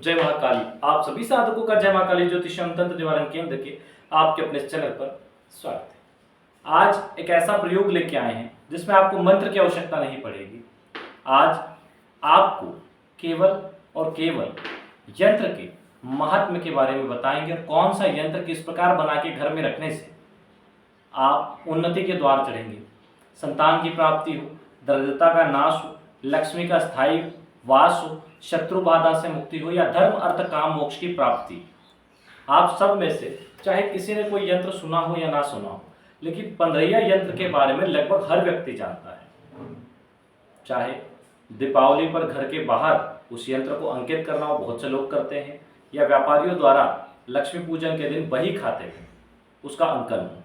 जय महाकाली। आप सभी साधकों का जय महाकाली ज्योतिषम तंत्र निवारण केंद्र के आपके अपने चैनल पर स्वागत है। आज एक ऐसा प्रयोग लेके आए हैं जिसमें आपको मंत्र की आवश्यकता नहीं पड़ेगी। आज आपको केवल और केवल यंत्र के महात्म्य के बारे में बताएंगे और कौन सा यंत्र किस प्रकार बना के घर में रखने से आप उन्नति के द्वार चढ़ेंगे, संतान की प्राप्ति हो, दरिद्रता का नाश हो, लक्ष्मी का स्थायी वास हो, शत्रु बाधा से मुक्ति हो या धर्म अर्थ काम मोक्ष की प्राप्ति। आप सब में से चाहे किसी ने कोई यंत्र सुना हो या ना सुना हो, लेकिन पंद्रहिया यंत्र के बारे में लगभग हर व्यक्ति जानता है। चाहे दीपावली पर घर के बाहर उस यंत्र को अंकित करना हो, बहुत से लोग करते हैं, या व्यापारियों द्वारा लक्ष्मी पूजन के दिन बही खाते हैं उसका अंकन हो।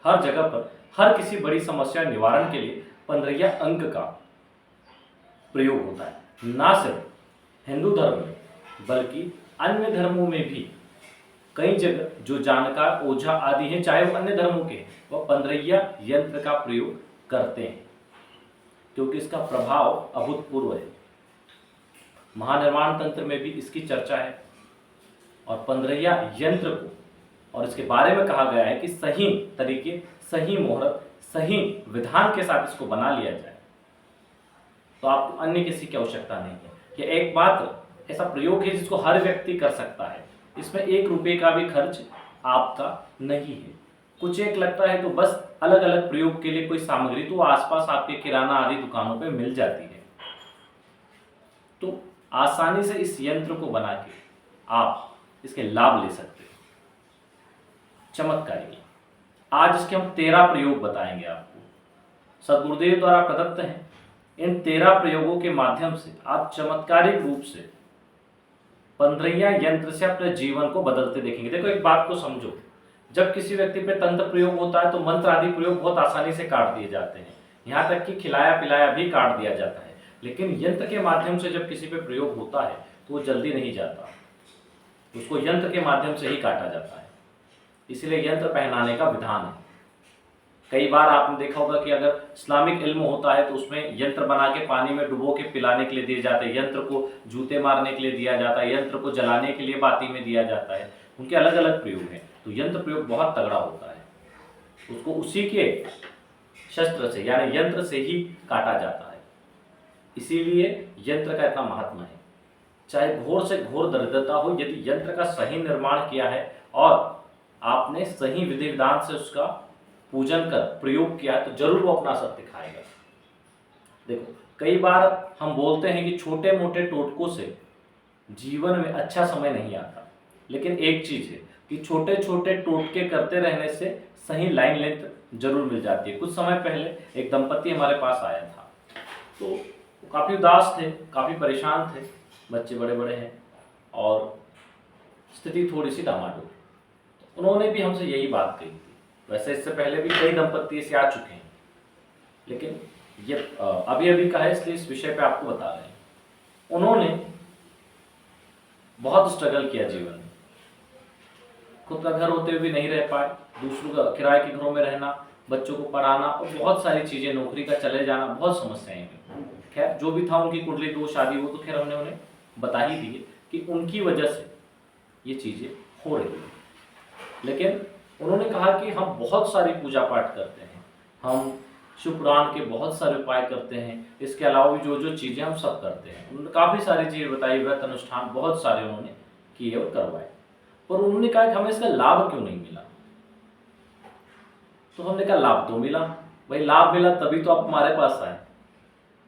हर जगह पर हर किसी बड़ी समस्या निवारण के लिए पंद्रहिया अंक का प्रयोग होता है। ना सिर्फ हिंदू धर्म में बल्कि अन्य धर्मों में भी कई जगह जो जानकार ओझा आदि हैं, चाहे वो अन्य धर्मों के, वह पंद्रहिया यंत्र का प्रयोग करते हैं क्योंकि इसका प्रभाव अभूतपूर्व है। महानिर्वाण तंत्र में भी इसकी चर्चा है और पंद्रहिया यंत्र को और इसके बारे में कहा गया है कि सही तरीके, सही मुहूर्त, सही विधान के साथ इसको बना लिया जाए तो आपको अन्य किसी की आवश्यकता नहीं है। यह एक बात ऐसा प्रयोग है जिसको हर व्यक्ति कर सकता है। इसमें 1 रुपये का भी खर्च आपका नहीं है। कुछ एक लगता है तो बस अलग अलग प्रयोग के लिए कोई सामग्री तो आसपास आपके किराना आदि दुकानों पे मिल जाती है, तो आसानी से इस यंत्र को बना के आप इसके लाभ ले सकते हैं। चमत्कारी आज इसके हम 13 प्रयोग बताएंगे आपको, सदगुरुदेव द्वारा प्रदत्त हैं। इन 13 प्रयोगों के माध्यम से आप चमत्कारिक रूप से पंद्रहिया यंत्र से अपने जीवन को बदलते देखेंगे। देखो एक बात को समझो, जब किसी व्यक्ति पे तंत्र प्रयोग होता है तो मंत्र आदि प्रयोग बहुत आसानी से काट दिए जाते हैं, यहाँ तक कि खिलाया पिलाया भी काट दिया जाता है। लेकिन यंत्र के माध्यम से जब किसी पे प्रयोग होता है तो वो जल्दी नहीं जाता, उसको यंत्र के माध्यम से ही काटा जाता है। इसलिए यंत्र पहनाने का विधान है। कई बार आपने देखा होगा कि अगर इस्लामिक इल्म होता है तो उसमें यंत्र बना के पानी में डुबो के पिलाने के लिए दिए जाते हैं, यंत्र को जूते मारने के लिए दिया जाता है, यंत्र को जलाने के लिए बाती में दिया जाता है। उनके अलग अलग प्रयोग हैं। तो यंत्र प्रयोग बहुत तगड़ा होता है, उसको उसी के शस्त्र से यानी यंत्र से ही काटा जाता है। इसीलिए यंत्र का इतना महात्मा है। चाहे घोर से घोर दरिद्रता हो, यदि यंत्र का सही निर्माण किया है और आपने सही विधि विधान से उसका पूजन कर प्रयोग किया है तो जरूर वो अपना असर दिखाएगा। देखो कई बार हम बोलते हैं कि छोटे मोटे टोटकों से जीवन में अच्छा समय नहीं आता, लेकिन एक चीज है कि छोटे छोटे टोटके करते रहने से सही लाइन लेंथ जरूर मिल जाती है। कुछ समय पहले एक दंपति हमारे पास आया था, तो काफ़ी उदास थे, काफ़ी परेशान थे, बच्चे बड़े बड़े हैं और स्थिति थोड़ी सी डामाडोल। उन्होंने भी हमसे यही बात कही थी। वैसे इससे पहले भी कई दंपति ऐसे आ चुके हैं, लेकिन ये अभी अभी का है इसलिए इस विषय पे आपको बता रहे हैं। उन्होंने बहुत स्ट्रगल किया जीवन में, खुद का घर होते हुए भी नहीं रह पाए, दूसरों का किराए के घरों में रहना, बच्चों को पढ़ाना और बहुत सारी चीज़ें, नौकरी का चले जाना, बहुत समस्याएं हुई। खैर जो भी था, उनकी कुंडली दोष आदि वो तो खैर हमने उन्हें बता ही दिए कि उनकी वजह से ये चीज़ें हो रही है। लेकिन उन्होंने कहा कि हम बहुत सारी पूजा पाठ करते हैं, हम शिव पुराण के बहुत सारे उपाय करते हैं, इसके अलावा भी जो जो चीज़ें हम सब करते हैं। उन्होंने काफ़ी सारी चीज़ें बताई, व्रत अनुष्ठान बहुत सारे उन्होंने किए और करवाए, पर उन्होंने कहा कि हमें इसका लाभ क्यों नहीं मिला। तो हमने कहा लाभ तो मिला भाई, लाभ मिला तभी तो आप हमारे पास आए,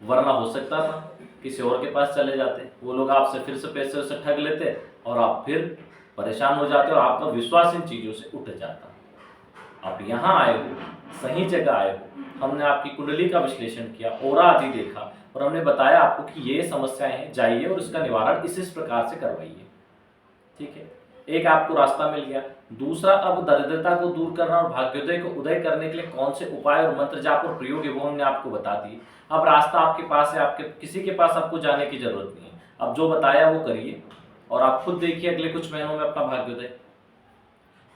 वरना हो सकता था किसी और के पास चले जाते, वो लोग आपसे फिर से पैसे उसे ठग लेते और आप फिर परेशान हो जाते और आपका विश्वास इन चीज़ों से उठ जाता। आप यहाँ आए हो, सही जगह आए हो, हमने आपकी कुंडली का विश्लेषण किया, ओरा आदि देखा और हमने बताया आपको कि ये समस्याएं हैं, जाइए और इसका निवारण इस प्रकार से करवाइए। ठीक है, एक आपको रास्ता मिल गया। दूसरा, अब दरिद्रता को दूर करना और भाग्योदय को उदय करने के लिए कौन से उपाय और मंत्र जाप और प्रयोग है वो हमने आपको बता दिए। अब रास्ता आपके पास है, आपके किसी के पास आपको जाने की जरूरत नहीं है। अब जो बताया वो करिए और आप खुद देखिए अगले कुछ महीनों में अपना भाग्योदय।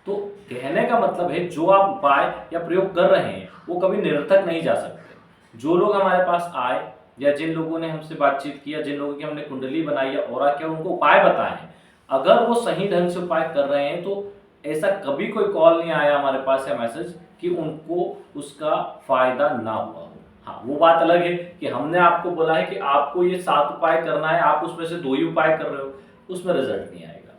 तो कहने का मतलब है जो आप उपाय या प्रयोग कर रहे हैं वो कभी निरर्थक नहीं जा सकते। जो लोग हमारे पास आए या जिन लोगों ने हमसे बातचीत किया, जिन लोगों की हमने कुंडली बनाई या ऑरा क्या उनको उपाय बताए हैं, अगर वो सही ढंग से उपाय कर रहे हैं तो ऐसा कभी कोई कॉल नहीं आया हमारे पास या मैसेज कि उनको उसका फायदा ना हुआ हो। हाँ, वो बात अलग है कि हमने आपको बोला है कि आपको ये 7 उपाय करना है, आप उसमें से 2 ही उपाय कर रहे हो, उसमें रिजल्ट नहीं आएगा।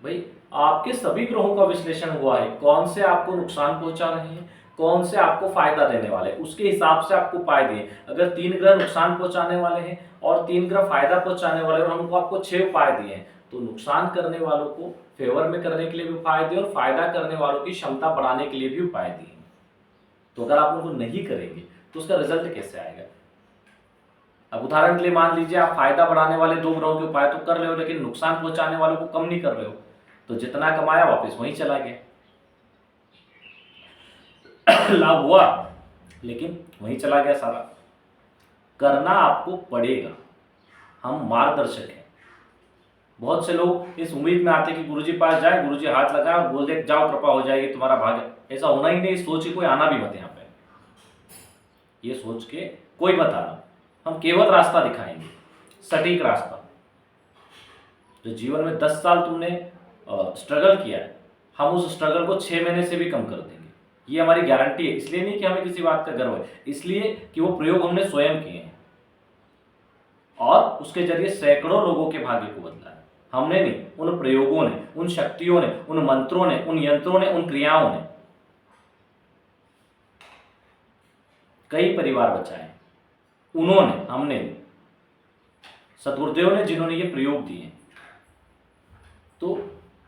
भाई, आपके सभी ग्रहों का विश्लेषण हुआ है, कौन से आपको नुकसान पहुंचा रहे हैं, कौन से आपको फायदा देने वाले हैं, उसके हिसाब से आपको उपाय दिए। अगर 3 ग्रह नुकसान पहुंचाने वाले हैं और 3 ग्रह फायदा पहुंचाने वाले और हमको आपको 6 उपाय दिए हैं, तो नुकसान करने वालों को फेवर में करने के लिए भी उपाय दिए और फायदा करने वालों की क्षमता बढ़ाने के लिए भी उपाय दिए। तो अगर आप उनको नहीं करेंगे तो उसका रिजल्ट कैसे आएगा? अब उदाहरण के लिए मान लीजिए आप फायदा बढ़ाने वाले 2 ग्रहों के उपाय तो कर रहे हो, लेकिन नुकसान पहुंचाने वालों को कम नहीं कर रहे हो, तो जितना कमाया वापस वहीं चला गया। लाभ हुआ लेकिन वहीं चला गया सारा। करना आपको पड़ेगा, हम मार्गदर्शक हैं। बहुत से लोग इस उम्मीद में आते हैं कि गुरुजी पास जाए, गुरुजी हाथ लगाए और बोल दे जाओ कृपा हो जाएगी तुम्हारा भाग्य। ऐसा होना ही नहीं, सोच के कोई आना भी मत यहाँ पे। ये सोच के कोई मत आना, हम केवल रास्ता दिखाएंगे, सटीक रास्ता। जो जीवन में 10 साल तुमने स्ट्रगल किया है, हम उस स्ट्रगल को 6 महीने से भी कम कर देंगे, ये हमारी गारंटी है। इसलिए नहीं कि हमें किसी बात का गर्व है, इसलिए कि वो प्रयोग हमने स्वयं किए हैं और उसके जरिए सैकड़ों लोगों के भाग्य को बदला है। हमने नहीं, उन प्रयोगों ने, उन शक्तियों ने, उन मंत्रों ने, उन यंत्रों ने, उन क्रियाओं ने कई परिवार बचाए। उन्होंने, हमने, सदगुरुदेव ने जिन्होंने ये प्रयोग दिए। तो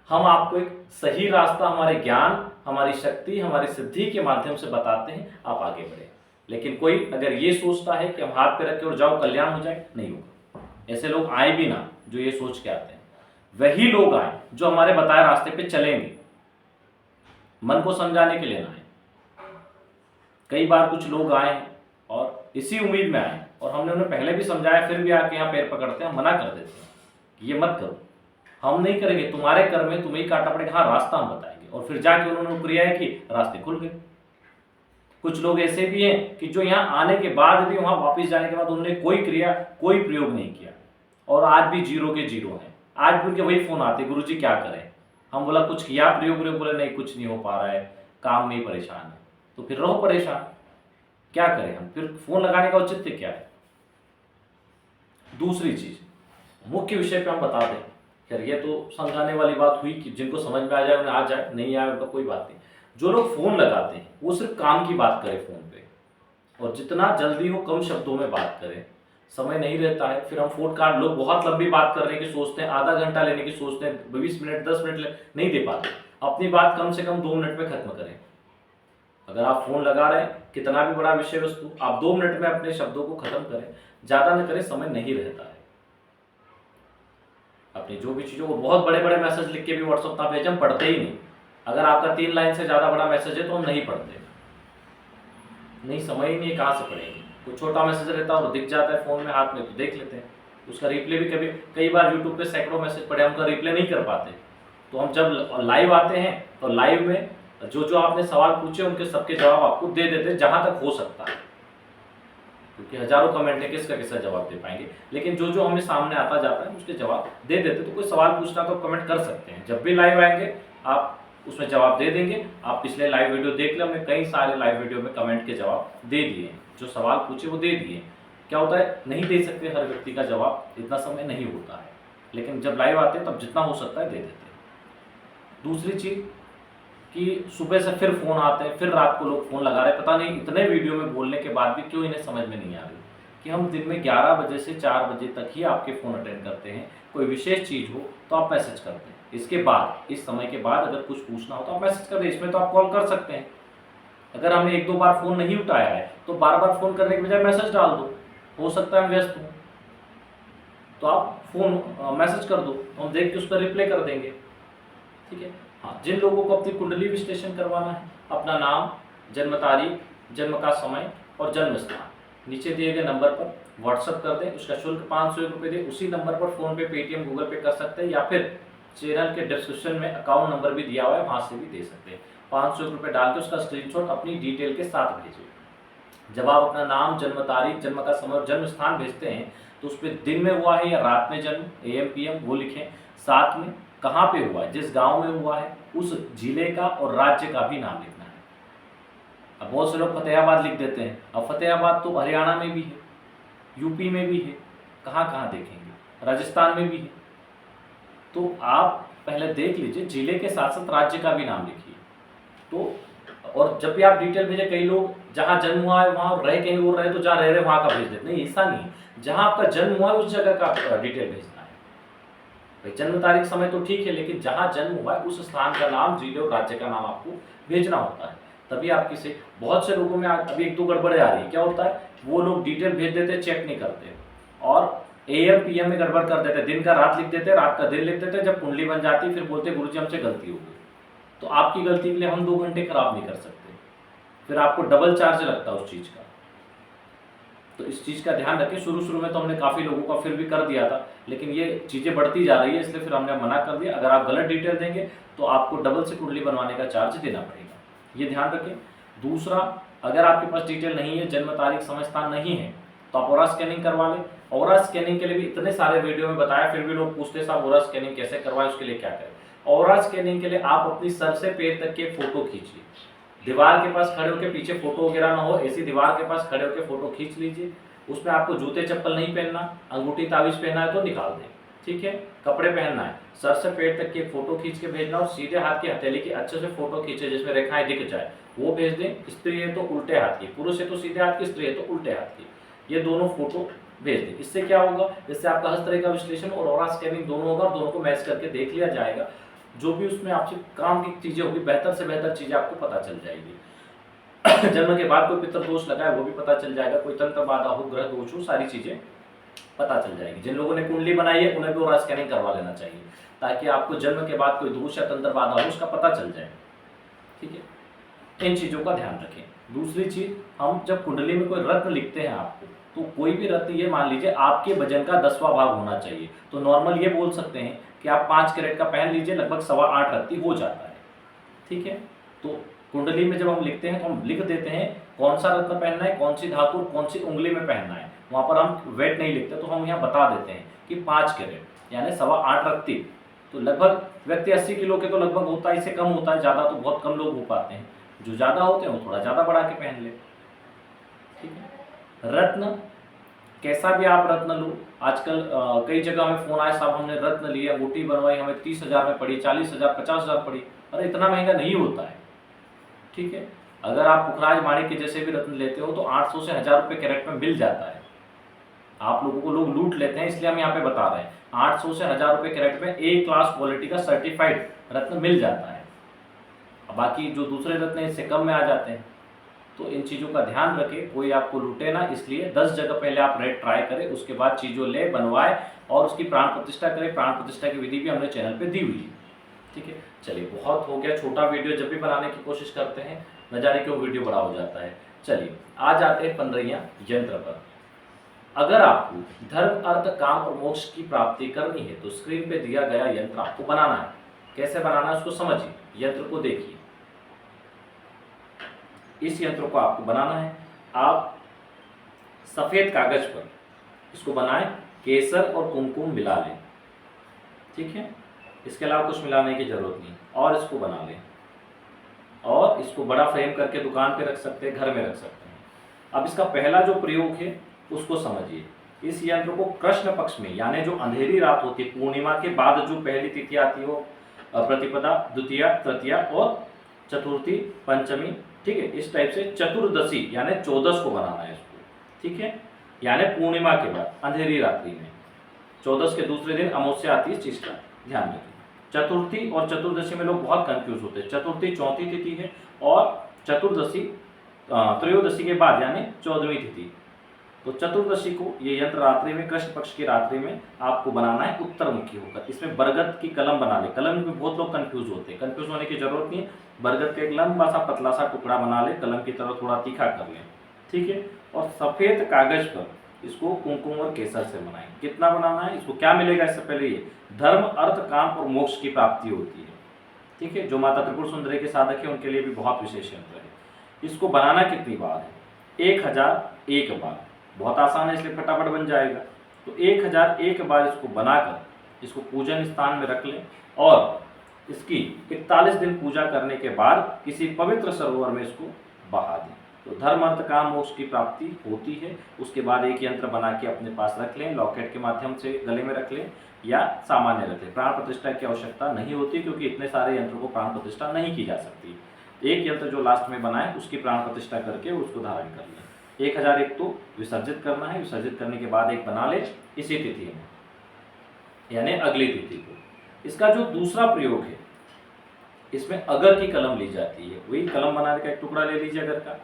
हम आपको एक सही रास्ता हमारे ज्ञान, हमारी शक्ति, हमारी सिद्धि के माध्यम से बताते हैं, आप आगे बढ़े। लेकिन कोई अगर ये सोचता है कि हम हाथ पे रख के और जाओ कल्याण हो जाए, नहीं होगा। ऐसे लोग आए भी ना जो ये सोच के आते हैं, वही लोग आए जो हमारे बताए रास्ते पे चलेंगे, मन को समझाने के लिए ना आए। कई बार कुछ लोग आए और इसी उम्मीद में आए और हमने उन्हें पहले भी समझाया, फिर भी आके यहाँ पैर पकड़ते हैं, मना कर देते हैं कि ये मत करो, हम नहीं करेंगे, तुम्हारे कर्म में तुम्हें ही काटना पड़ेगा। हाँ, रास्ता हम बताएंगे। और फिर जाके उन्होंने क्रियाएं की, रास्ते खुल गए। कुछ लोग ऐसे भी हैं कि जो यहाँ आने के बाद भी, वहां वापस जाने के बाद उन्होंने कोई क्रिया, कोई प्रयोग नहीं किया और आज भी 0 के 0 हैं। आज भी उनके वही फोन आते, गुरुजी क्या करें? हम बोला कुछ किया प्रयोग, बोले नहीं कुछ नहीं हो पा रहा है, काम में ही परेशान है। तो फिर रहो परेशान, क्या करें हम? फिर फोन लगाने का औचित्य क्या है? दूसरी चीज, मुख्य विषय पे हम बता दें। खैर ये तो समझाने वाली बात हुई कि जिनको समझ में आ जाए उन्हें आ जाए, नहीं आए उनका कोई बात नहीं। जो लोग फोन लगाते हैं वो सिर्फ काम की बात करें फोन पे, और जितना जल्दी हो कम शब्दों में बात करें। समय नहीं रहता है, फिर हम फोन काट, लोग बहुत लंबी बात करने की सोचते हैं, आधा घंटा लेने की सोचते हैं, 20 मिनट 10 मिनट नहीं दे पाते। अपनी बात कम से कम 2 मिनट में खत्म करें। अगर आप फोन लगा रहे हैं, कितना भी बड़ा विषय वस्तु, आप 2 मिनट में अपने शब्दों को खत्म करें, ज्यादा न करें, समय नहीं रहता है। अपनी जो भी चीजों को, बहुत बड़े बड़े मैसेज लिख के भी व्हाट्सएप ना भेजें, हम पढ़ते ही नहीं। अगर आपका 3 लाइन से ज्यादा बड़ा मैसेज है तो हम नहीं पढ़ते, नहीं, समय ही नहीं, कहाँ से पढ़ेंगे। कोई छोटा मैसेज रहता है और दिख जाता है फोन में, हाथ में, तो देख लेते हैं। उसका रिप्ले भी कई बार यूट्यूब पे सैकड़ों मैसेज पढ़े, हम उनका रिप्ले नहीं कर पाते। तो हम जब लाइव आते हैं तो लाइव में जो आपने सवाल पूछे उनके सबके जवाब आपको दे देते हैं, जहां तक हो सकता है, क्योंकि हजारों कमेंट है, किसका जवाब दे पाएंगे। लेकिन जो हमें सामने आता जाता है उसके जवाब दे देते। तो कोई सवाल पूछना तो कमेंट कर सकते हैं, जब भी लाइव आएंगे आप उसमें जवाब दे देंगे। आप पिछले लाइव वीडियो देख लें, हमने कई सारे लाइव वीडियो में कमेंट के जवाब दे दिए, जो सवाल पूछे वो दे दिए। क्या होता है, नहीं दे सकते हर व्यक्ति का जवाब, इतना समय नहीं होता है, लेकिन जब लाइव आते हैं तब जितना हो सकता है दे देते हैं। दूसरी चीज कि सुबह से फिर फोन आते हैं, फिर रात को लोग फोन लगा रहे हैं, पता नहीं इतने वीडियो में बोलने के बाद भी क्यों इन्हें समझ में नहीं आ रही कि हम दिन में 11 बजे से 4 बजे तक ही आपके फोन अटेंड करते हैं। कोई विशेष चीज हो तो आप मैसेज करते हैं, इसके बाद, इस समय के बाद अगर कुछ पूछना हो तो आप मैसेज कर दें, इसमें तो आप कॉल कर सकते हैं। अगर हमने 1-2 बार फोन नहीं उठाया है तो बार-बार फोन करने के बजाय मैसेज डाल दो, हो सकता है हम व्यस्त हों, तो आप फोन मैसेज कर दो, हम देख के उस पर रिप्लाई कर देंगे, ठीक है। हाँ, जिन लोगों को अपनी कुंडली विश्लेषण करवाना है, अपना नाम, जन्म तारीख, जन्म का समय और जन्म स्थान नीचे दिए गए नंबर पर व्हाट्सएप कर दें। उसका शुल्क 501 रुपये दें। उसी नंबर पर फोन पे, पेटीएम, गूगल पे कर सकते हैं, या फिर चैनल के डिस्क्रिप्शन में अकाउंट नंबर भी दिया हुआ है, वहां से भी दे सकते हैं। 501 रुपये डाल के उसका स्क्रीनशॉट अपनी डिटेल के साथ भेजिए, जब आप अपना नाम, जन्म तारीख, जन्म का समय और जन्म स्थान भेजते हैं तो उसमें दिन में हुआ है या रात में जन्म, AM PM वो लिखें। साथ में कहाँ पे हुआ है, जिस गांव में हुआ है उस जिले का और राज्य का भी नाम लिखना है। अब बहुत से लोग फतेहाबाद लिख देते हैं। अब फतेहाबाद तो हरियाणा में भी है, यूपी में भी है, कहाँ कहाँ देखेंगे, राजस्थान में भी है। तो आप पहले देख लीजिए, जिले के साथ साथ राज्य का भी नाम लिखिए। तो और जब भी आप डिटेल भेजें, कई लोग जहाँ जन्म हुआ है वहाँ रह कहीं और रहे तो जहाँ रह रहे वहाँ का भेज देते, नहीं ऐसा नहीं। जहाँ आपका जन्म हुआ है उस जगह का डिटेल भेजना है। भाई जन्म तारीख समय तो ठीक है, लेकिन जहाँ जन्म हुआ है उस स्थान का नाम, जिले और राज्य का नाम आपको भेजना होता है, तभी आप किसी। बहुत से लोगों में अभी 1-2 गड़बड़े आ रही है। क्या होता है, वो लोग डिटेल भेज देते, चेक नहीं करते और AM PM में गड़बड़ कर देते, दिन का रात लिख देते, रात का दिन लिख देते। जब कुंडली बन जाती फिर बोलते गुरुजी हमसे गलती हो गई। तो आपकी गलती के लिए हम 2 घंटे खराब नहीं कर सकते, फिर आपको डबल चार्ज लगता है उस चीज़ का। तो इस चीज़ का ध्यान रखें। शुरू में तो हमने काफ़ी लोगों का फिर भी कर दिया था, लेकिन ये चीज़ें बढ़ती जा रही है, इसलिए फिर हमने मना कर दिया। अगर आप गलत डिटेल देंगे तो आपको डबल से कुंडली बनवाने का चार्ज देना पड़ेगा, ये ध्यान रखें। दूसरा, अगर आपके पास डिटेल नहीं है, जन्म तारीख, समय स्थान नहीं है, तो आप ऑरा स्कैनिंग करवा लें। ऑरा स्कैनिंग के लिए भी इतने सारे वीडियो में बताया, फिर भी लोग पूछते साहब ऑरा स्कैनिंग कैसे करवाएं, उसके लिए क्या करें। ऑरा स्कैनिंग के लिए आप अपनी सर से पैर तक के फोटो खींचिए। दीवार के पास खड़े होकर, पीछे फोटो वगैरह ना हो, ऐसी दीवार के पास खड़े होकर फोटो खींच लीजिए। उसमें आपको जूते चप्पल नहीं पहनना, अंगूठी ताबीज पहनना है तो निकाल दें, ठीक है। कपड़े पहनना है, सर से पैर तक की फोटो खींच के भेजना और सीधे हाथ की हथेली की अच्छे से फोटो खींचे जिसमें रेखाएं दिख जाए, वो भेज दें। स्त्री है तो उल्टे हाथ की, पुरुष है तो सीधे हाथ की, स्त्री है तो उल्टे हाथ की, ये दोनों फोटो भेज दें। इससे क्या होगा, इससे आपका हस्तरेखा विश्लेषण और ऑरा स्कैनिंग दोनों होगा, दोनों को मैच करके देख लिया जाएगा। जो भी उसमें आपसे काम की चीजें होगी, बेहतर से बेहतर चीजें आपको पता चल जाएगी। जन्म के बाद कोई पितृ दोष लगा है वो भी पता चल जाएगा, कोई तंत्र बाधा हो, ग्रह दोष हो, सारी चीजें पता चल जाएगी। जिन लोगों ने कुंडली बनाई है उन्हें भी ऑरा स्कैनिंग करवा लेना चाहिए, ताकि आपको जन्म के बाद कोई दोष या तंत्र बाधा हो उसका पता चल जाए, ठीक है। इन चीजों का ध्यान रखें। दूसरी चीज, हम जब कुंडली में कोई रत्न लिखते हैं आपको, तो कोई भी रत्न, ये मान लीजिए आपके वजन का 10वां भाग होना चाहिए। तो नॉर्मल ये बोल सकते हैं कि आप 5 कैरेट का पहन लीजिए, लगभग 8.25 रत्ती हो जाता है, ठीक है। तो कुंडली में जब हम लिखते हैं तो हम लिख देते हैं कौन सा रत्न पहनना है, कौन सी धातु, कौन सी उंगली में पहनना है। वहां पर हम वेट नहीं लिखते, तो हम यहाँ बता देते हैं कि 5 कैरेट यानी 8.25 रत्ती। तो लगभग व्यक्ति 80 किलो के तो लगभग होता है, इससे कम होता है, ज़्यादा तो बहुत कम लोग हो पाते हैं। जो ज़्यादा होते हैं वो थोड़ा ज़्यादा बढ़ा के पहन ले, ठीक है। रत्न, कैसा भी आप रत्न लो, आजकल कई जगह हमें फोन आए, साहब हमने रत्न लिया, अंगूठी बनवाई, हमें 30,000 में पड़ी, 40,000, 50,000 पड़ी। अरे इतना महंगा नहीं होता है, ठीक है। अगर आप पुखराज माणिक के जैसे भी रत्न लेते हो तो 800 से 1000 रुपये कैरेट में मिल जाता है। आप लोगों को लोग लूट लेते हैं, इसलिए हम यहाँ पे बता रहे हैं 800 से 1000 रुपये कैरेट में A क्लास क्वालिटी का सर्टिफाइड रत्न मिल जाता है। बाकी जो दूसरे रत्न इससे कम में आ जाते हैं। तो इन चीज़ों का ध्यान रखें, कोई आपको लूटे ना, इसलिए 10 जगह पहले आप रेट ट्राई करें, उसके बाद चीज़ों ले, बनवाए और उसकी प्राण प्रतिष्ठा करें। प्राण प्रतिष्ठा की विधि भी हमने चैनल पे दी हुई है, ठीक है। चलिए, बहुत हो गया, छोटा वीडियो जब भी बनाने की कोशिश करते हैं न जाने क्यों वीडियो बड़ा हो जाता है। चलिए आज आते हैं 15वां यंत्र पर। अगर आपको धर्म, अर्थ, काम और मोक्ष की प्राप्ति करनी है तो स्क्रीन पे दिया गया यंत्र आपको बनाना है। कैसे बनाना है उसको समझिए, यंत्र को देखिए। इस यंत्र को आपको बनाना है, आप सफेद कागज पर इसको बनाएं, केसर और कुमकुम मिला लें, ठीक है। इसके अलावा कुछ मिलाने की जरूरत नहीं, और इसको बना लें और इसको बड़ा फ्रेम करके दुकान पे रख सकते हैं, घर में रख सकते हैं। अब इसका पहला जो प्रयोग है उसको समझिए। इस यंत्र को कृष्ण पक्ष में, यानी जो अंधेरी रात होती है, पूर्णिमा के बाद जो पहली तिथि आती है, प्रतिपदा, द्वितीया, तृतीया और चतुर्थी, पंचमी, ठीक है। इस टाइप से चतुर्दशी यानी 14 को बनाना है इसको, ठीक है। यानी पूर्णिमा के बाद अंधेरी रात्रि में 14 के दूसरे दिन अमावस्या आती है, इस चीज का ध्यान रखें। चतुर्थी और चतुर्दशी में लोग बहुत कंफ्यूज होते हैं। चतुर्थी चौथी तिथि है और चतुर्दशी त्रयोदशी के बाद यानी 14वीं तिथि। तो चतुर्दशी को ये यंत्र रात्रि में, कृष्ण पक्ष की रात्रि में आपको बनाना है उत्तर मुखी होकर। इसमें बरगद की कलम बना ले। कलम में बहुत लोग कंफ्यूज होते हैं, कंफ्यूज होने की जरूरत नहीं है। बरगद का एक लंबा सा पतला सा टुकड़ा बना ले, कलम की तरह थोड़ा तीखा कर ले, ठीक है। और सफेद कागज पर इसको कुमकुम और केसर से बनाएं। कितना बनाना है, इसको क्या मिलेगा, इससे पहले ये धर्म, अर्थ, काम और मोक्ष की प्राप्ति होती है, ठीक है। जो माता त्रिपुर सुंदरी के साधक है उनके लिए भी बहुत विशेष यंत्र है। इसको बनाना कितनी बार है, 1001 बार। बहुत आसान है, इसलिए फटाफट बन जाएगा। तो 1001 बार इसको बनाकर इसको पूजन स्थान में रख लें और इसकी 41 दिन पूजा करने के बाद किसी पवित्र सरोवर में इसको बहा दें। तो धर्म अर्थ काम मोक्ष की प्राप्ति होती है। उसके बाद एक यंत्र बना के अपने पास रख लें, लॉकेट के माध्यम से गले में रख लें या सामान्य रख लें। प्राण प्रतिष्ठा की आवश्यकता नहीं होती, क्योंकि इतने सारे यंत्रों को प्राण प्रतिष्ठा नहीं की जा सकती। एक यंत्र जो लास्ट में बनाए उसकी प्राण प्रतिष्ठा करके उसको धारण कर लें। 1001 तो विसर्जित करना है, विसर्जित करने के बाद एक बना ले इसी तिथि में, यानी अगली तिथि को। इसका जो दूसरा प्रयोग है, इसमें अगर की कलम ली जाती है। वही कलम बनाने का एक टुकड़ा ले लीजिए अगर का,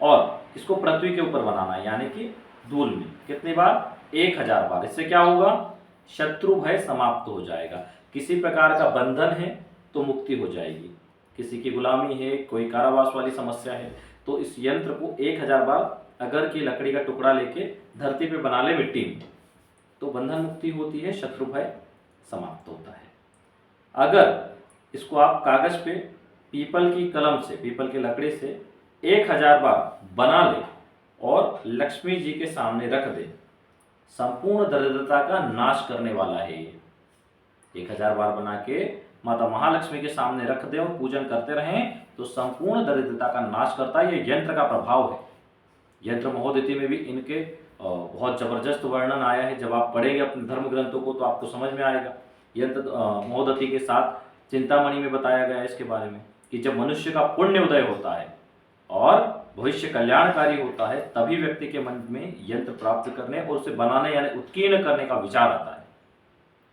और इसको पृथ्वी के ऊपर बनाना है, यानी कि धूल में। कितनी बार? 1000 बार। इससे क्या होगा? शत्रु भय समाप्त हो जाएगा। किसी प्रकार का बंधन है तो मुक्ति हो जाएगी। किसी की गुलामी है, कोई कारावास वाली समस्या है, तो इस यंत्र को 1000 बार अगर की लकड़ी का टुकड़ा लेके धरती पे बना ले मिट्टी में, तो बंधन मुक्ति होती है, शत्रु भय समाप्त होता है। अगर इसको आप कागज पे पीपल की कलम से, पीपल की लकड़ी से 1000 बार बना ले और लक्ष्मी जी के सामने रख दे, संपूर्ण दरिद्रता का नाश करने वाला है ये। 1000 बार बना के माता महालक्ष्मी के सामने रख दे और पूजन करते रहें तो संपूर्ण दरिद्रता का नाश करता है। ये यंत्र का प्रभाव है। यंत्र महोदधि में भी इनके बहुत जबरदस्त वर्णन आया है। जब आप पढ़ेंगे अपने धर्म ग्रंथों को तो आपको समझ में आएगा। यंत्र महोदधि के साथ चिंतामणि में बताया गया है इसके बारे में कि जब मनुष्य का पुण्य उदय होता है और भविष्य कल्याणकारी होता है, तभी व्यक्ति के मन में यंत्र प्राप्त करने और उसे बनाने यानी उत्कीर्ण करने का विचार आता है।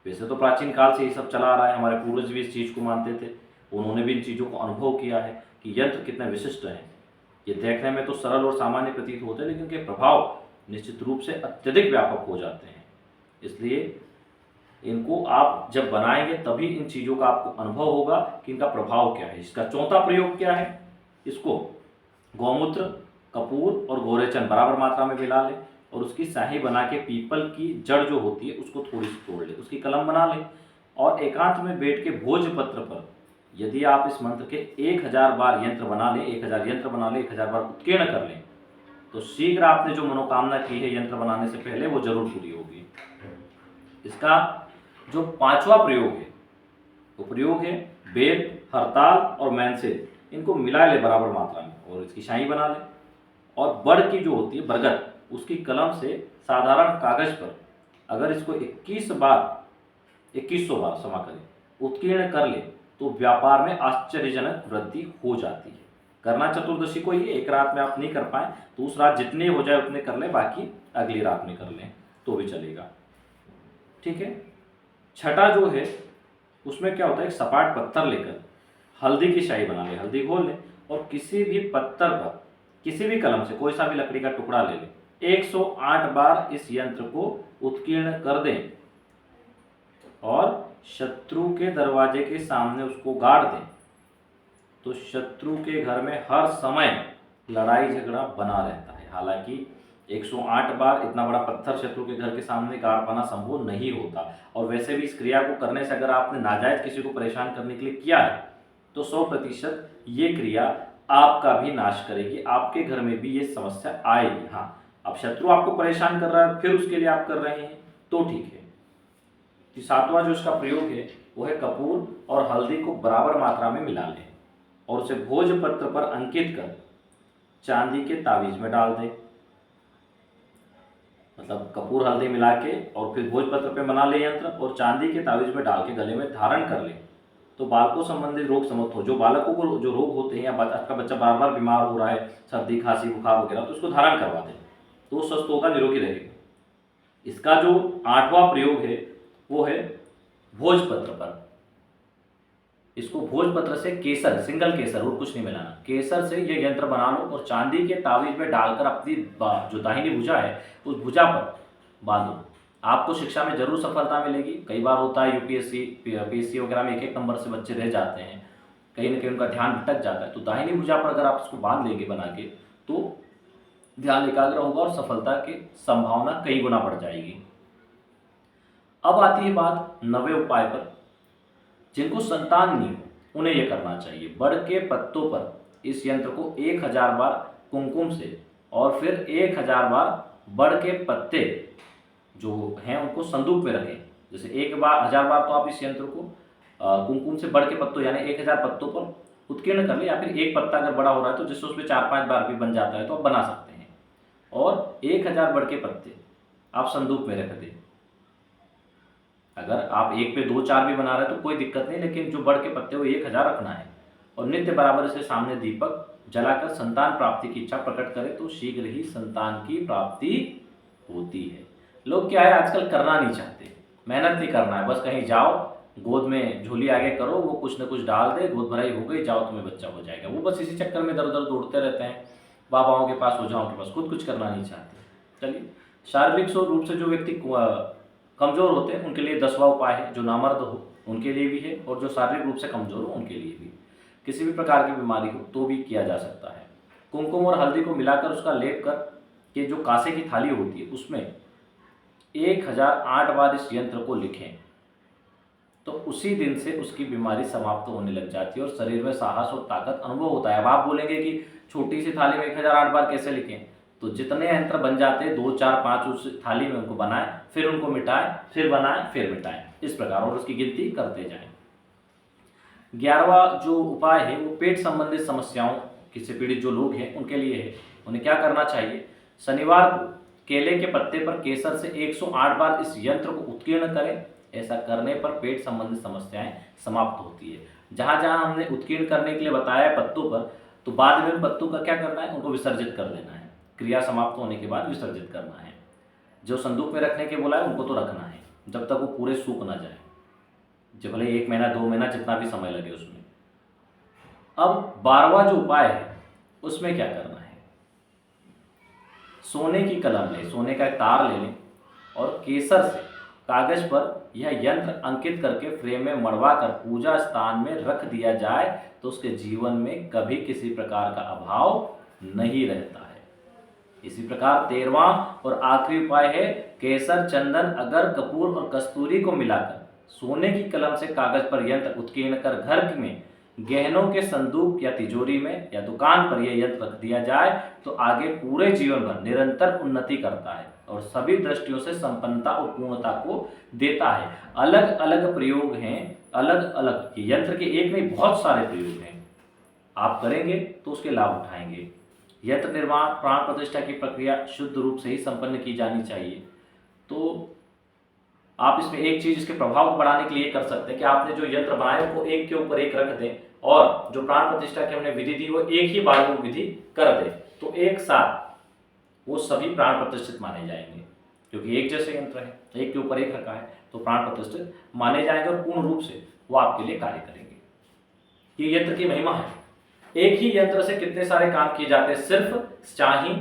वैसे तो प्राचीन काल से ये सब चला आ रहा है, हमारे पूर्वज भी इस चीज़ को मानते थे। उन्होंने भी इन चीज़ों को अनुभव किया है कि यंत्र कितने विशिष्ट हैं। ये देखने में तो सरल और सामान्य प्रतीत होते हैं, लेकिन इनके प्रभाव निश्चित रूप से अत्यधिक व्यापक हो जाते हैं। इसलिए इनको आप जब बनाएंगे तभी इन चीज़ों का आपको अनुभव होगा कि इनका प्रभाव क्या है। इसका चौथा प्रयोग क्या है? इसको गौमूत्र, कपूर और गोरेचन बराबर मात्रा में मिला ले और उसकी स्याही बना के पीपल की जड़ जो होती है उसको थोड़ी सी तोड़ ले, उसकी कलम बना ले और एकांत में बैठ के भोजपत्र पर यदि आप इस मंत्र के 1000 बार यंत्र बना लें, 1000 यंत्र बना लें, 1000 बार उत्कीर्ण कर लें, तो शीघ्र आपने जो मनोकामना की है यंत्र बनाने से पहले वो जरूर पूरी होगी। इसका जो पांचवा प्रयोग है वो प्रयोग है बेल, हरताल और मैनसे, इनको मिला ले बराबर मात्रा में और इसकी शाही बना ले और बड़ की जो होती है बरगद, उसकी कलम से साधारण कागज पर अगर इसको 2100 बार क्षमा करें उत्कीर्ण कर ले तो व्यापार में आश्चर्यजनक वृद्धि हो जाती है। करना चतुर्दशी को ही, एक रात में आप नहीं कर पाए तो उस रात जितने हो जाए उतने कर लें, बाकी अगली रात में कर लें तो भी चलेगा। ठीक है। छठा जो है उसमें क्या होता है, एक सपाट पत्थर लेकर हल्दी की शाही बना ले, हल्दी घोल ले और किसी भी पत्थर पर किसी भी कलम से कोई सा भी लकड़ी का टुकड़ा ले ले, 108 बार इस यंत्र को उत्कीर्ण कर दें और शत्रु के दरवाजे के सामने उसको गाड़ दें, तो शत्रु के घर में हर समय लड़ाई झगड़ा बना रहता है। हालांकि 108 बार इतना बड़ा पत्थर शत्रु के घर के सामने गाड़ पाना संभव नहीं होता, और वैसे भी इस क्रिया को करने से अगर आपने नाजायज किसी को परेशान करने के लिए किया है तो 100% ये क्रिया आपका भी नाश करेगी, आपके घर में भी ये समस्या आएगी। हाँ, अब शत्रु आपको परेशान कर रहा है फिर उसके लिए आप कर रहे हैं तो ठीक है। तो सातवां जो इसका प्रयोग है वो है कपूर और हल्दी को बराबर मात्रा में मिला लें और उसे भोजपत्र पर अंकित कर चांदी के तावीज में डाल दें। मतलब कपूर हल्दी मिला के और फिर भोजपत्र पे बना ले यंत्र और चांदी के तावीज में डाल के गले में धारण कर ले, तो बालकों संबंधित रोग समाप्त हो। जो बालकों को जो रोग होते हैं या आपका बच्चा बार बार बीमार हो रहा है, सर्दी खांसी बुखार वगैरह, तो उसको धारण करवा दें तो स्वस्थ होगा, निरोगी रहेगा। इसका जो 8वां प्रयोग है वो है भोजपत्र पर। इसको भोजपत्र से केसर, सिंगल केसर और कुछ नहीं मिलाना, केसर से ये यंत्र बना लो और चांदी के तावीज में डालकर अपनी जो दाहिनी भुजा है उस भुजा पर बांधो। आपको शिक्षा में जरूर सफलता मिलेगी। कई बार होता है यूपीएससी पीएससी वगैरह में 1-1 नंबर से बच्चे रह जाते हैं, कहीं ना कहीं उनका ध्यान भटक जाता है, तो दाहिनी भुजा पर अगर आप इसको बांध लेंगे बना के तो ध्यान एकाग्र होगा और सफलता की संभावना कई गुना बढ़ जाएगी। अब आती है बात 9वें उपाय पर। जिनको संतान नहीं हो उन्हें यह करना चाहिए। बड़ के पत्तों पर इस यंत्र को 1000 बार कुमकुम से और फिर 1000 बार बड़ के पत्ते जो हैं उनको संदूक में रखें। जैसे 1000 बार तो आप इस यंत्र को कुमकुम से बड़ के पत्तों यानी 1000 पत्तों पर उत्कीर्ण कर ले, या फिर एक पत्ता अगर बड़ा हो रहा है तो जिससे उसमें 4-5 बार भी बन जाता है तो आप बना सकते हैं। और 1000 बड़ के पत्ते आप संदूक में रख दें। अगर आप एक पे 2-4 भी बना रहे हैं तो कोई दिक्कत नहीं, लेकिन जो बड़ के पत्ते वो 1000 रखना है। और नित्य बराबर से सामने दीपक जलाकर संतान प्राप्ति की इच्छा प्रकट करें तो शीघ्र ही संतान की प्राप्ति होती है। लोग क्या है आजकल करना नहीं चाहते, मेहनत नहीं करना है, बस कहीं जाओ, गोद में झोली आगे करो, वो कुछ न कुछ डाल दे, गोद भराई हो गई, जाओ तुम्हें बच्चा हो जाएगा। वो बस इसी चक्कर में इधर उधर दौड़ते रहते हैं, बाबाओं के पास, ओझाओं के पास, खुद कुछ करना नहीं चाहते। चलिए, शारीरिक रूप से जो व्यक्ति कमजोर होते हैं उनके लिए 10वां उपाय है, जो नामर्द हो उनके लिए भी है, और जो शारीरिक रूप से कमजोर हो उनके लिए भी। किसी भी प्रकार की बीमारी हो तो भी किया जा सकता है। कुमकुम और हल्दी को मिलाकर उसका लेप कर के जो कांसे की थाली होती है उसमें 1008 बार इस यंत्र को लिखें तो उसी दिन से उसकी बीमारी समाप्त होने लग जाती है और शरीर में साहस और ताकत अनुभव होता है। अब आप बोलेंगे कि छोटी सी थाली में 1008 बार कैसे लिखें, तो जितने यंत्र बन जाते हैं 2, 4, 5 उस थाली में उनको बनाएं, फिर उनको मिटाएं, फिर बनाएं, फिर मिटाएं, इस प्रकार, और उसकी गिनती करते जाएं। 11वां जो उपाय है वो पेट संबंधित समस्याओं से पीड़ित जो लोग हैं उनके लिए है। उन्हें क्या करना चाहिए, शनिवार को केले के पत्ते पर केसर से 108 बार इस यंत्र को उत्कीर्ण करें। ऐसा करने पर पेट संबंधित समस्याएं समाप्त होती है। जहां जहां हमने उत्कीर्ण करने के लिए बताया पत्तों पर, तो बाद में उन पत्तों का क्या करना है, उनको विसर्जित कर देना है। क्रिया समाप्त होने के बाद विसर्जित करना है। जो संदूक में रखने के बोला है उनको तो रखना है जब तक वो पूरे सूख ना जाए, जब भले 1 महीना 2 महीना जितना भी समय लगे उसमें। अब 12वां जो उपाय है उसमें क्या करना है, सोने की कलम लें, सोने का एक तार ले लें और केसर से कागज पर यह यंत्र अंकित करके फ्रेम में मढ़वा कर पूजा स्थान में रख दिया जाए तो उसके जीवन में कभी किसी प्रकार का अभाव नहीं रहता है। इसी प्रकार 13वां और आखिरी उपाय है, केसर, चंदन, अगर, कपूर और कस्तूरी को मिलाकर सोने की कलम से कागज पर यंत्र उत्कीर्ण कर घर में गहनों के संदूक या तिजोरी में या दुकान पर यह यंत्र रख दिया जाए तो आगे पूरे जीवन भर निरंतर उन्नति करता है और सभी दृष्टियों से संपन्नता और पूर्णता को देता है। अलग अलग प्रयोग हैं, अलग अलग यंत्र के एक नहीं बहुत सारे प्रयोग हैं। आप करेंगे तो उसके लाभ उठाएंगे। यंत्र निर्माण प्राण प्रतिष्ठा की प्रक्रिया शुद्ध रूप से ही संपन्न की जानी चाहिए। तो आप इसमें एक चीज इसके प्रभाव को बढ़ाने के लिए कर सकते हैं कि आपने जो यंत्र बनाए उनको एक के ऊपर एक रख दें और जो प्राण प्रतिष्ठा की हमने विधि दी वो एक ही बार वो विधि कर दें, तो एक साथ वो सभी प्राण प्रतिष्ठित माने जाएंगे, क्योंकि एक जैसे यंत्र है, एक के ऊपर एक रखा है तो प्राण प्रतिष्ठित माने जाएंगे और पूर्ण रूप से वो आपके लिए कार्य करेंगे। ये यंत्र की महिमा है। एक ही यंत्र से कितने सारे काम किए जाते हैं, सिर्फ शाही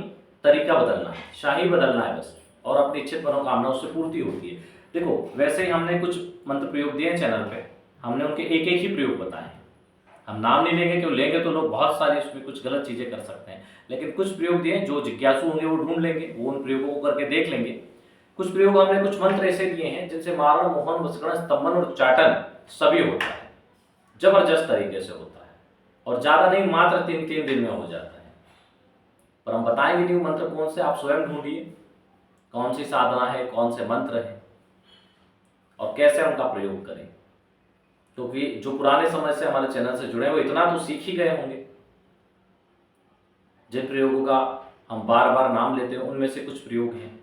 तरीका बदलना है, शाही बदलना है बस, और अपनी इच्छित मनोकामना उससे पूर्ति होती है। देखो, वैसे ही हमने कुछ मंत्र प्रयोग दिए हैं चैनल पे, हमने उनके एक एक ही प्रयोग बताए हैं। हम नाम नहीं लेंगे, क्यों लेंगे तो लोग बहुत सारी उसमें कुछ गलत चीजें कर सकते हैं, लेकिन कुछ प्रयोग दिए जो जिज्ञासु होंगे वो ढूंढ लेंगे, वो उन प्रयोगों को करके देख लेंगे। कुछ प्रयोग हमने कुछ मंत्र ऐसे दिए हैं जिनसे मारण, मोहन, वशीकरण, स्तंभन और चाटन सभी होता है, जबरदस्त तरीके से होता है, और ज्यादा नहीं, मात्र 3-3 दिन में हो जाता है। पर हम बताएंगे नहीं मंत्र कौन से, आप स्वयं ढूंढिए कौन सी साधना है, कौन से मंत्र है और कैसे उनका प्रयोग करें, क्योंकि जो पुराने समय से हमारे चैनल से जुड़े हैं वो इतना तो सीख ही गए होंगे। जिन प्रयोगों का हम बार बार नाम लेते हैं उनमें से कुछ प्रयोग हैं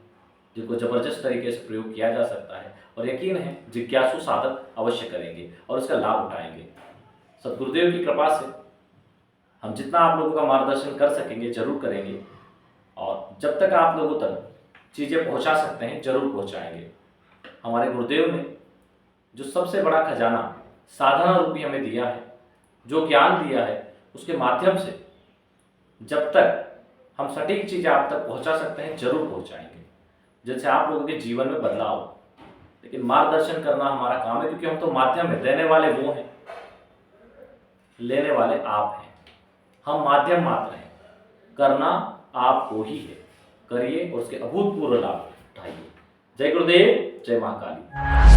जिनको जबरदस्त तरीके से प्रयोग किया जा सकता है, और यकीन है जिज्ञासु साधक अवश्य करेंगे और इसका लाभ उठाएंगे। सद्गुरुदेव की कृपा से हम जितना आप लोगों का मार्गदर्शन कर सकेंगे जरूर करेंगे, और जब तक आप लोगों तक चीज़ें पहुंचा सकते हैं जरूर पहुंचाएंगे। हमारे गुरुदेव ने जो सबसे बड़ा खजाना साधना रूपी हमें दिया है, जो ज्ञान दिया है, उसके माध्यम से जब तक हम सटीक चीज़ें आप तक पहुंचा सकते हैं जरूर पहुंचाएंगे, जिससे आप लोगों के जीवन में बदलाव। लेकिन मार्गदर्शन करना हमारा काम है, क्योंकि हम तो माध्यम है, देने वाले वो हैं, लेने वाले आप हैं, हम माध्यम मात्र हैं। करना आपको ही है, करिए और उसके अभूतपूर्व लाभ उठाइए। जय गुरुदेव, जय महाकाली।